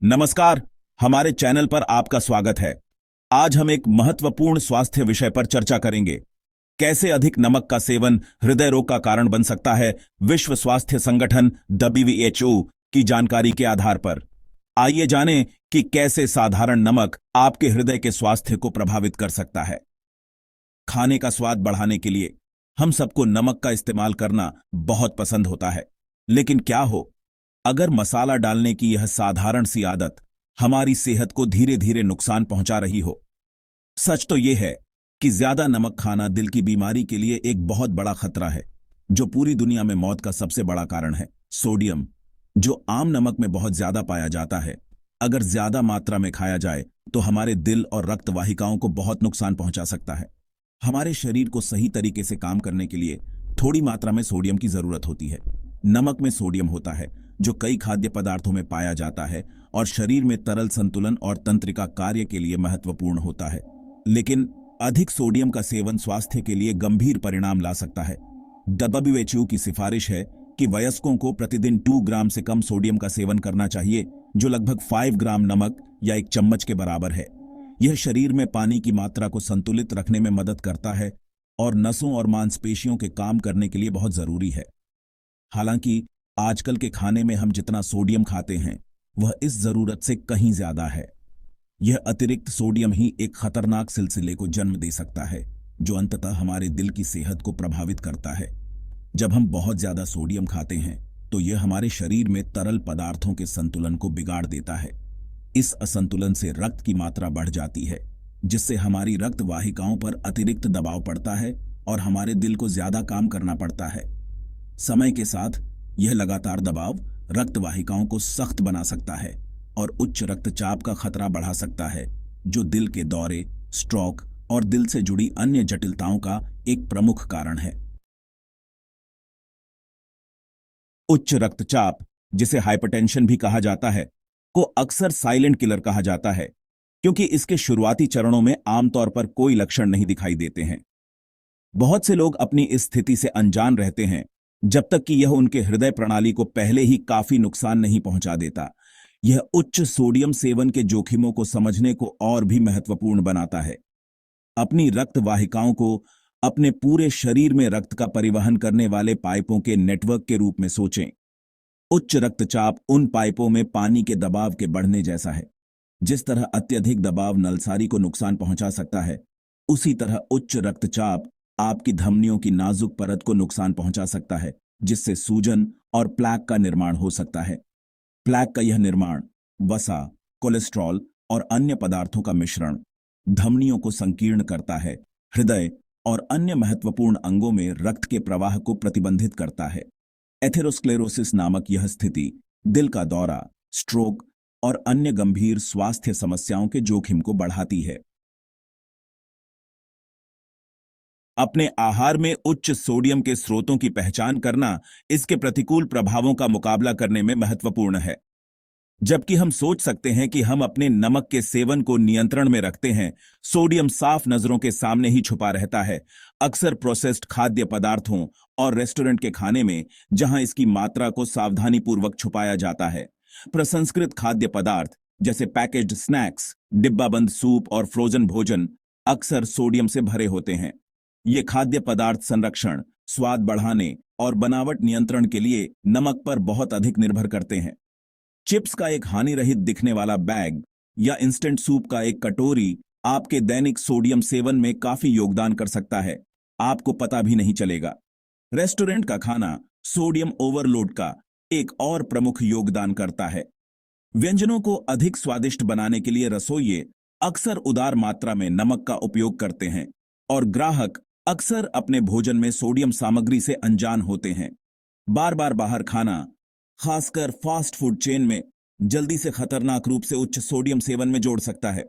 नमस्कार। हमारे चैनल पर आपका स्वागत है। आज हम एक महत्वपूर्ण स्वास्थ्य विषय पर चर्चा करेंगे। कैसे अधिक नमक का सेवन हृदय रोग का कारण बन सकता है, विश्व स्वास्थ्य संगठन WHO की जानकारी के आधार पर। आइए जानें कि कैसे साधारण नमक आपके हृदय के स्वास्थ्य को प्रभावित कर सकता है। खाने का स्वाद बढ़ाने के लिए हम सबको नमक का इस्तेमाल करना बहुत पसंद होता है, लेकिन क्या हो अगर मसाला डालने की यह साधारण सी आदत हमारी सेहत को धीरे धीरे नुकसान पहुंचा रही हो। सच तो यह है कि ज्यादा नमक खाना दिल की बीमारी के लिए एक बहुत बड़ा खतरा है, जो पूरी दुनिया में मौत का सबसे बड़ा कारण है। सोडियम, जो आम नमक में बहुत ज्यादा पाया जाता है, अगर ज्यादा मात्रा में खाया जाए तो हमारे दिल और रक्त वाहिकाओं को बहुत नुकसान पहुंचा सकता है। हमारे शरीर को सही तरीके से काम करने के लिए थोड़ी मात्रा में सोडियम की जरूरत होती है। नमक में सोडियम होता है जो कई खाद्य पदार्थों में पाया जाता है और शरीर में तरल संतुलन और तंत्रिका कार्य के लिए महत्वपूर्ण होता है। लेकिन अधिक सोडियम का सेवन स्वास्थ्य के लिए गंभीर परिणाम ला सकता है। WHO की सिफारिश है कि वयस्कों को प्रतिदिन 2 ग्राम से कम सोडियम का सेवन करना चाहिए, जो लगभग 5 ग्राम नमक या 1 चम्मच के बराबर है। यह शरीर में पानी की मात्रा को संतुलित रखने में मदद करता है और नसों और मांसपेशियों के काम करने के लिए बहुत जरूरी है। हालांकि आजकल के खाने में हम जितना सोडियम खाते हैं वह इस जरूरत से कहीं ज्यादा है। यह अतिरिक्त सोडियम ही एक खतरनाक सिलसिले को जन्म दे सकता है, जो अंततः हमारे दिल की सेहत को प्रभावित करता है। जब हम बहुत ज्यादा सोडियम खाते हैं तो यह हमारे शरीर में तरल पदार्थों के संतुलन को बिगाड़ देता है। इस असंतुलन से रक्त की मात्रा बढ़ जाती है, जिससे हमारी रक्त वाहिकाओं पर अतिरिक्त दबाव पड़ता है और हमारे दिल को ज्यादा काम करना पड़ता है। समय के साथ यह लगातार दबाव रक्त वाहिकाओं को सख्त बना सकता है और उच्च रक्तचाप का खतरा बढ़ा सकता है, जो दिल के दौरे, स्ट्रोक और दिल से जुड़ी अन्य जटिलताओं का एक प्रमुख कारण है। उच्च रक्तचाप, जिसे हाइपरटेंशन भी कहा जाता है, को अक्सर साइलेंट किलर कहा जाता है, क्योंकि इसके शुरुआती चरणों में आमतौर पर कोई लक्षण नहीं दिखाई देते हैं। बहुत से लोग अपनी इस स्थिति से अनजान रहते हैं जब तक कि यह उनके हृदय प्रणाली को पहले ही काफी नुकसान नहीं पहुंचा देता। यह उच्च सोडियम सेवन के जोखिमों को समझने को और भी महत्वपूर्ण बनाता है। अपनी रक्त वाहिकाओं को अपने पूरे शरीर में रक्त का परिवहन करने वाले पाइपों के नेटवर्क के रूप में सोचें। उच्च रक्तचाप उन पाइपों में पानी के दबाव के बढ़ने जैसा है। जिस तरह अत्यधिक दबाव नलसारी को नुकसान पहुंचा सकता है, उसी तरह उच्च रक्तचाप आपकी धमनियों की नाजुक परत को नुकसान पहुंचा सकता है, जिससे सूजन और प्लैक का निर्माण हो सकता है। प्लैक का यह निर्माण वसा, कोलेस्ट्रॉल और अन्य पदार्थों का मिश्रण धमनियों को संकीर्ण करता है, हृदय और अन्य महत्वपूर्ण अंगों में रक्त के प्रवाह को प्रतिबंधित करता है। एथेरोस्क्लेरोसिस नामक यह स्थिति दिल का दौरा, स्ट्रोक और अन्य गंभीर स्वास्थ्य समस्याओं के जोखिम को बढ़ाती है। अपने आहार में उच्च सोडियम के स्रोतों की पहचान करना इसके प्रतिकूल प्रभावों का मुकाबला करने में महत्वपूर्ण है। जबकि हम सोच सकते हैं कि हम अपने नमक के सेवन को नियंत्रण में रखते हैं, सोडियम साफ नजरों के सामने ही छुपा रहता है। अक्सर प्रोसेस्ड खाद्य पदार्थों और रेस्टोरेंट के खाने में, जहां इसकी मात्रा को सावधानीपूर्वक छुपाया जाता है। प्रसंस्कृत खाद्य पदार्थ जैसे पैकेज्ड स्नैक्स, डिब्बाबंद सूप और फ्रोजन भोजन अक्सर सोडियम से भरे होते हैं। ये खाद्य पदार्थ संरक्षण, स्वाद बढ़ाने और बनावट नियंत्रण के लिए नमक पर बहुत अधिक निर्भर करते हैं। चिप्स का एक हानिरहित दिखने वाला बैग या इंस्टेंट सूप का एक कटोरी आपके दैनिक सोडियम सेवन में काफी योगदान कर सकता है, आपको पता भी नहीं चलेगा। रेस्टोरेंट का खाना सोडियम ओवरलोड का एक और प्रमुख योगदान करता है। व्यंजनों को अधिक स्वादिष्ट बनाने के लिए रसोइये अक्सर उदार मात्रा में नमक का उपयोग करते हैं और ग्राहक अक्सर अपने भोजन में सोडियम सामग्री से अनजान होते हैं। बार बार बाहर खाना, खासकर फास्ट फूड चेन में, जल्दी से खतरनाक रूप से उच्च सोडियम सेवन में जोड़ सकता है।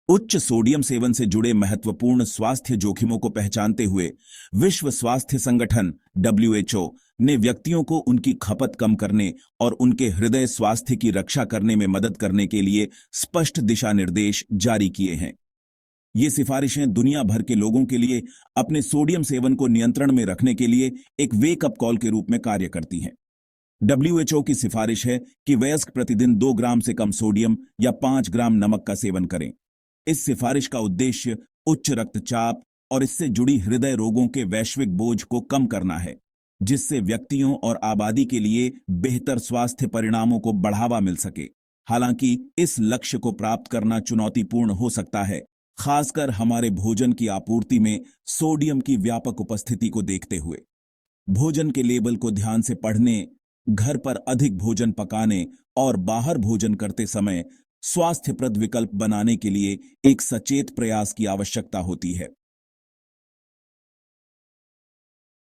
उच्च सोडियम सेवन से जुड़े महत्वपूर्ण स्वास्थ्य जोखिमों को पहचानते हुए विश्व स्वास्थ्य संगठन WHO ने व्यक्तियों को उनकी खपत कम करने और उनके हृदय स्वास्थ्य की रक्षा करने में मदद करने के लिए स्पष्ट दिशा निर्देश जारी किए हैं। ये सिफारिशें दुनिया भर के लोगों के लिए अपने सोडियम सेवन को नियंत्रण में रखने के लिए एक वेक अप कॉल के रूप में कार्य करती हैं। WHO की सिफारिश है कि वयस्क प्रतिदिन 2 ग्राम से कम सोडियम या 5 ग्राम नमक का सेवन करें। इस सिफारिश का उद्देश्य उच्च रक्तचाप और इससे जुड़ी हृदय रोगों के वैश्विक बोझ को कम करना है, जिससे व्यक्तियों और आबादी के लिए बेहतर स्वास्थ्य परिणामों को बढ़ावा मिल सके। हालांकि इस लक्ष्य को प्राप्त करना चुनौतीपूर्ण हो सकता है, खासकर हमारे भोजन की आपूर्ति में सोडियम की व्यापक उपस्थिति को देखते हुए। भोजन के लेबल को ध्यान से पढ़ने, घर पर अधिक भोजन पकाने और बाहर भोजन करते समय स्वास्थ्यप्रद विकल्प बनाने के लिए एक सचेत प्रयास की आवश्यकता होती है।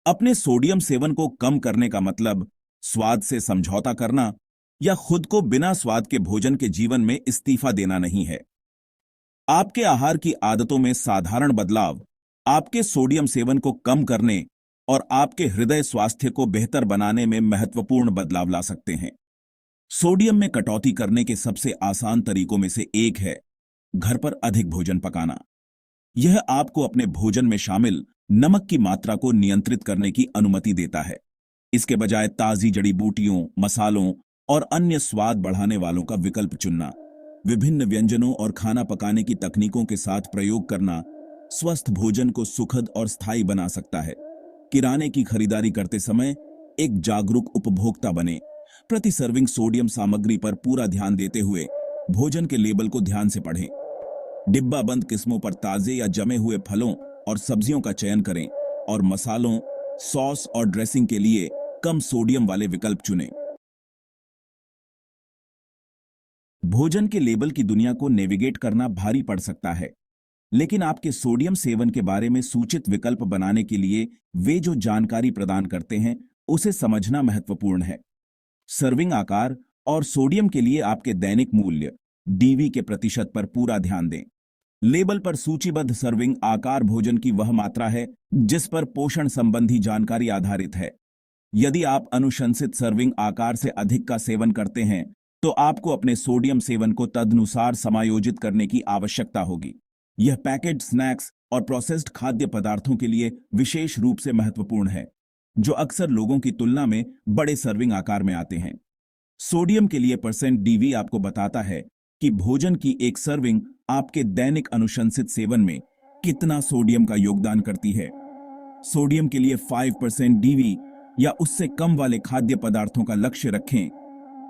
अपने सोडियम सेवन को कम करने का मतलब स्वाद से समझौता करना या खुद को बिना स्वाद के भोजन के जीवन में इस्तीफा देना नहीं है। आपके आहार की आदतों में साधारण बदलाव आपके सोडियम सेवन को कम करने और आपके हृदय स्वास्थ्य को बेहतर बनाने में महत्वपूर्ण बदलाव ला सकते हैं। सोडियम में कटौती करने के सबसे आसान तरीकों में से एक है घर पर अधिक भोजन पकाना। यह आपको अपने भोजन में शामिल नमक की मात्रा को नियंत्रित करने की अनुमति देता है। इसके बजाय ताजी जड़ी बूटियों, मसालों और अन्य स्वाद बढ़ाने वालों का विकल्प चुनना, विभिन्न व्यंजनों और खाना पकाने की तकनीकों के साथ प्रयोग करना स्वस्थ भोजन को सुखद और स्थायी बना सकता है। किराने की खरीदारी करते समय एक जागरूक उपभोक्ता बने। प्रति सर्विंग सोडियम सामग्री पर पूरा ध्यान देते हुए भोजन के लेबल को ध्यान से पढ़ें। डिब्बा बंद किस्मों पर ताजे या जमे हुए फलों और सब्जियों का चयन करें और मसालों, सॉस और ड्रेसिंग के लिए कम सोडियम वाले विकल्प चुनें। भोजन के लेबल की दुनिया को नेविगेट करना भारी पड़ सकता है, लेकिन आपके सोडियम सेवन के बारे में सूचित विकल्प बनाने के लिए वे जो जानकारी प्रदान करते हैं उसे समझना महत्वपूर्ण है। सर्विंग आकार और सोडियम के लिए आपके दैनिक मूल्य डीवी के प्रतिशत पर पूरा ध्यान दें। लेबल पर सूचीबद्ध सर्विंग आकार भोजन की वह मात्रा है जिस पर पोषण संबंधी जानकारी आधारित है। यदि आप अनुशंसित सर्विंग आकार से अधिक का सेवन करते हैं तो आपको अपने सोडियम सेवन को तदनुसार समायोजित करने की आवश्यकता होगी। यह पैकेज्ड स्नैक्स और प्रोसेस्ड खाद्य पदार्थों के लिए विशेष रूप से महत्वपूर्ण है, जो अक्सर लोगों की तुलना में बड़े सर्विंग आकार में आते हैं। सोडियम के लिए परसेंट डीवी आपको बताता है कि भोजन की एक सर्विंग आपके दैनिक अनुशंसित सेवन में कितना सोडियम का योगदान करती है। सोडियम के लिए 5% डीवी या उससे कम वाले खाद्य पदार्थों का लक्ष्य रखें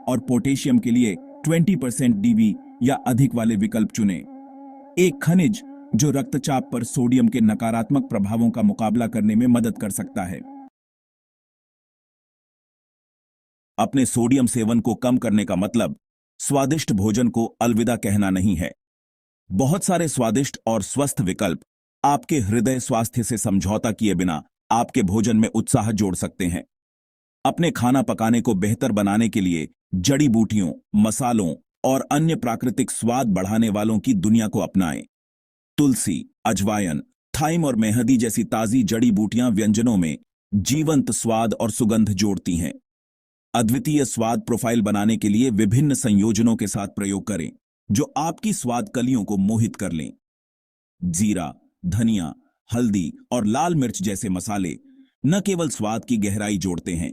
और पोटेशियम के लिए 20% डीवी या अधिक वाले विकल्प चुनें। एक खनिज जो रक्तचाप पर सोडियम के नकारात्मक प्रभावों का मुकाबला करने में मदद कर सकता है। अपने सोडियम सेवन को कम करने का मतलब स्वादिष्ट भोजन को अलविदा कहना नहीं है। बहुत सारे स्वादिष्ट और स्वस्थ विकल्प आपके हृदय स्वास्थ्य से समझौता किए बिना आपके भोजन में उत्साह जोड़ सकते हैं। अपने खाना पकाने को बेहतर बनाने के लिए जड़ी बूटियों, मसालों और अन्य प्राकृतिक स्वाद बढ़ाने वालों की दुनिया को अपनाएं। तुलसी, अजवायन, थाइम और मेहंदी जैसी ताजी जड़ी बूटियां व्यंजनों में जीवंत स्वाद और सुगंध जोड़ती हैं। अद्वितीय स्वाद प्रोफाइल बनाने के लिए विभिन्न संयोजनों के साथ प्रयोग करें जो आपकी स्वाद कलियों को मोहित कर लें। जीरा, धनिया, हल्दी और लाल मिर्च जैसे मसाले न केवल स्वाद की गहराई जोड़ते हैं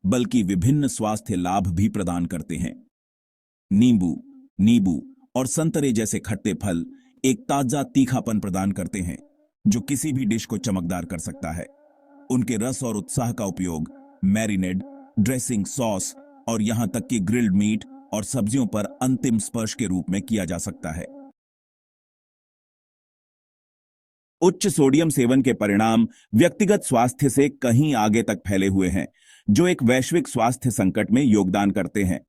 बल्कि विभिन्न स्वास्थ्य लाभ भी प्रदान करते हैं। नींबू और संतरे जैसे खट्टे फल एक ताजा तीखापन प्रदान करते हैं जो किसी भी डिश को चमकदार कर सकता है। उनके रस और उत्साह का उपयोग मैरिनेड, ड्रेसिंग, सॉस और यहां तक कि ग्रिल्ड मीट और सब्जियों पर अंतिम स्पर्श के रूप में किया जा सकता है। उच्च सोडियम सेवन के परिणाम व्यक्तिगत स्वास्थ्य से कहीं आगे तक फैले हुए हैं, जो एक वैश्विक स्वास्थ्य संकट में योगदान करते हैं।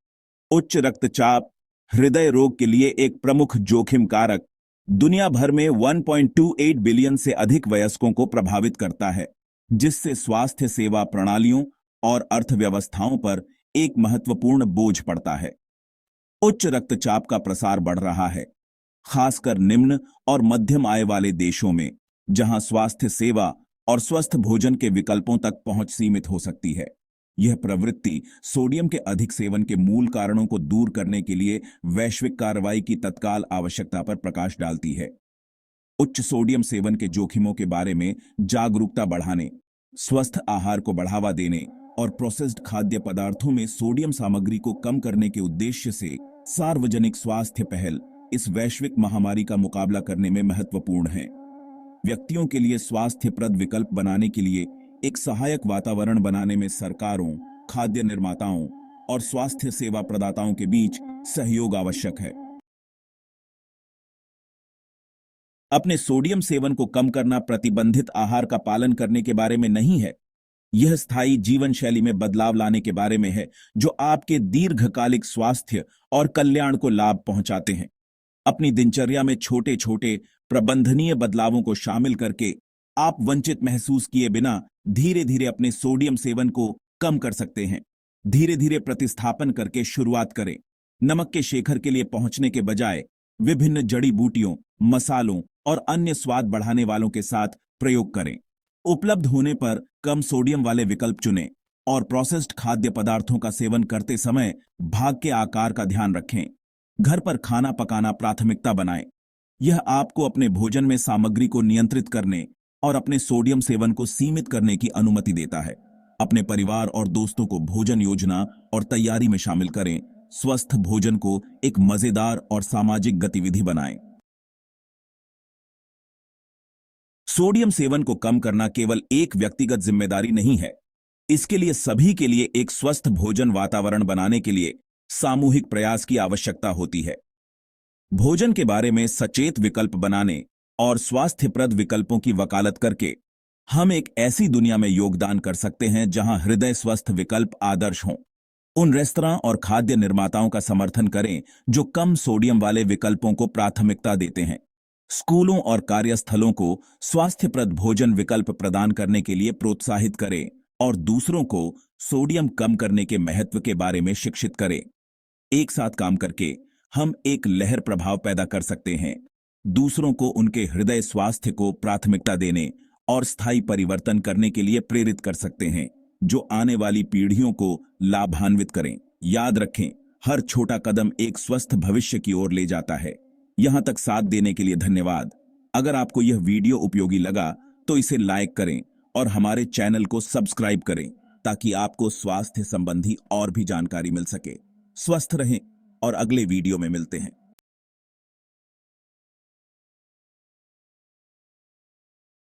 उच्च रक्तचाप हृदय रोग के लिए एक प्रमुख जोखिम कारक दुनिया भर में 1.28 बिलियन से अधिक वयस्कों को प्रभावित करता है, जिससे स्वास्थ्य सेवा प्रणालियों और अर्थव्यवस्थाओं पर एक महत्वपूर्ण बोझ पड़ता है। उच्च रक्तचाप का प्रसार बढ़ रहा है, खासकर निम्न और मध्यम आय वाले देशों में, जहां स्वास्थ्य सेवा और स्वस्थ भोजन के विकल्पों तक पहुंच सीमित हो सकती है। यह प्रवृत्ति सोडियम के अधिक सेवन के मूल कारणों को दूर करने के लिए वैश्विक कार्रवाई की तत्काल आवश्यकता पर प्रकाश डालती है। उच्च सोडियम सेवन के जोखिमों के बारे में जागरूकता बढ़ाने, स्वस्थ आहार को बढ़ावा देने और प्रोसेस्ड खाद्य पदार्थों में सोडियम सामग्री को कम करने के उद्देश्य से सार्वजनिक स्वास्थ्य पहल इस वैश्विक महामारी का मुकाबला करने में महत्वपूर्ण है। व्यक्तियों के लिए स्वास्थ्यप्रद विकल्प बनाने के लिए एक सहायक वातावरण बनाने में सरकारों, खाद्य निर्माताओं और स्वास्थ्य सेवा प्रदाताओं के बीच सहयोग आवश्यक है। अपने सोडियम सेवन को कम करना प्रतिबंधित आहार का पालन करने के बारे में नहीं है। यह स्थायी जीवन शैली में बदलाव लाने के बारे में है, जो आपके दीर्घकालिक स्वास्थ्य और कल्याण को लाभ पहुंचाते हैं। अपनी दिनचर्या में छोटे छोटे प्रबंधनीय बदलावों को शामिल करके आप वंचित महसूस किए बिना धीरे धीरे अपने सोडियम सेवन को कम कर सकते हैं। धीरे धीरे प्रतिस्थापन करके शुरुआत करें। नमक के शिखर के लिए पहुंचने के बजाय विभिन्न जड़ी बूटियों, मसालों और अन्य स्वाद बढ़ाने वालों के साथ प्रयोग करें। उपलब्ध होने पर कम सोडियम वाले विकल्प चुनें और प्रोसेस्ड खाद्य पदार्थों का सेवन करते समय भाग के आकार का ध्यान रखें। घर पर खाना पकाना प्राथमिकता बनाएं। यह आपको अपने भोजन में सामग्री को नियंत्रित करने और अपने सोडियम सेवन को सीमित करने की अनुमति देता है। अपने परिवार और दोस्तों को भोजन योजना और तैयारी में शामिल करें। स्वस्थ भोजन को एक मजेदार और सामाजिक गतिविधि बनाएं। सोडियम सेवन को कम करना केवल एक व्यक्तिगत जिम्मेदारी नहीं है। इसके लिए सभी के लिए एक स्वस्थ भोजन वातावरण बनाने के लिए सामूहिक प्रयास की आवश्यकता होती है। भोजन के बारे में सचेत विकल्प बनाने और स्वास्थ्यप्रद विकल्पों की वकालत करके हम एक ऐसी दुनिया में योगदान कर सकते हैं जहां हृदय स्वस्थ विकल्प आदर्श हों। उन रेस्तरां और खाद्य निर्माताओं का समर्थन करें जो कम सोडियम वाले विकल्पों को प्राथमिकता देते हैं। स्कूलों और कार्यस्थलों को स्वास्थ्यप्रद भोजन विकल्प प्रदान करने के लिए प्रोत्साहित करें और दूसरों को सोडियम कम करने के महत्व के बारे में शिक्षित करें। एक साथ काम करके हम एक लहर प्रभाव पैदा कर सकते हैं। दूसरों को उनके हृदय स्वास्थ्य को प्राथमिकता देने और स्थायी परिवर्तन करने के लिए प्रेरित कर सकते हैं, जो आने वाली पीढ़ियों को लाभान्वित करें। याद रखें, हर छोटा कदम एक स्वस्थ भविष्य की ओर ले जाता है। यहां तक साथ देने के लिए धन्यवाद। अगर आपको यह वीडियो उपयोगी लगा तो इसे लाइक करें और हमारे चैनल को सब्सक्राइब करें ताकि आपको स्वास्थ्य संबंधी और भी जानकारी मिल सके। स्वस्थ रहें और अगले वीडियो में मिलते हैं।